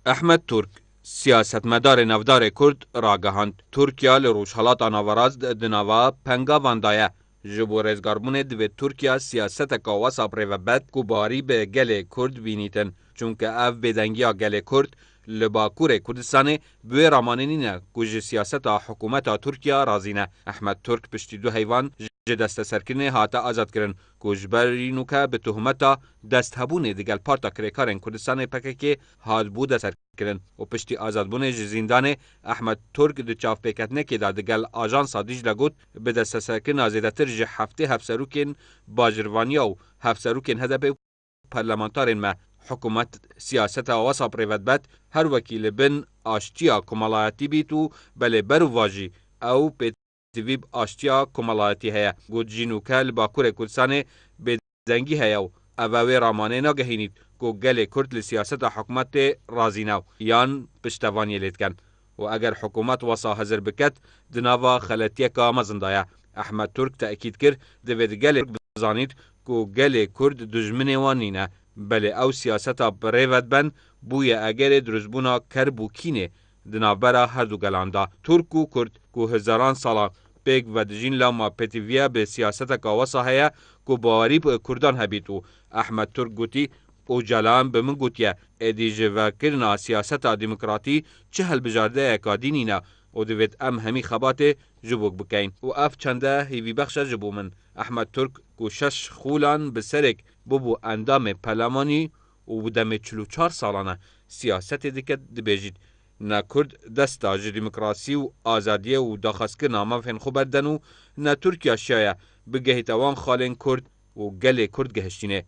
احمد ترک سیاستمدار نفدار کرد راگهاند ترکیا لروشهالات آناوراز دناوا پنگا واندایه جبو رزگاربون دوی ترکیا سیاست کاواسا پریوبت کو باری به گل کرد بینیتن چونکه اف بدنگیا گل کرد لباکور کردستان بوی رامانینه کج سیاست حکومت ترکیا رازینه احمد ترک پشتی دو حیوان دست سرکرنه هاتا آزاد کرن کوجبری نوکا به تهمتا دست هبونه دیگل پارتا کرکارن کردستان پککی هاد بوده سرکرن و پشتی آزادبونه زندان احمد ترک دو چاف پیکتنه که دا دیگل آژانس دیجلا گوت به دست سرکرن زیادتر جه هفته هفسروکن باجروانیا و هفسروکن هدف پارلمانتارن ما حکومت سیاست واسا پریوت هر وکیل بن آشتیا کمالایتی بیتو بله برو واجی او تیویب آشتیا کمالاتی هیا گود جینوکل باکور کردستان بدنگی هیا و اوه رامانه ناگهینید که گل کرد لسیاست حکومت رازیناو یان پشتوانی لیدکن و اگر حکومت واسا حضر بکت دناوا خلطیه که مزندایا احمد ترک تأکید کرد دوید گل بزانید که گل کرد دجمن وانینه بله او سیاست بریوت بن بوی اگر درزبونا کربو کینه دنابرا هر دو گلاندا ترک و کرد که هزاران سالا پیک و دجین لاما پتیویا به سیاست کاواسا هیا که باوری به کردان هبیتو احمد ترک گوتی او جلان به من گوتیه ادیجه و کرنا سیاست دموکراتی چه هل بجارده اکادینینا و دوید ام همی خبات جبوک بکین و اف چنده هیوی بخش جبو من احمد ترک که شش خولان بسرک ببو اندام پلمانی و بدم 44 سالانه سیاست دیکت دبیجید نه کرد دستا جی دموکراسی و آزادی و داخستکرنا مفهن خوبردن و نه ترکیا شایه بگهیتوان خالین کرد و گل کرد گهشتینه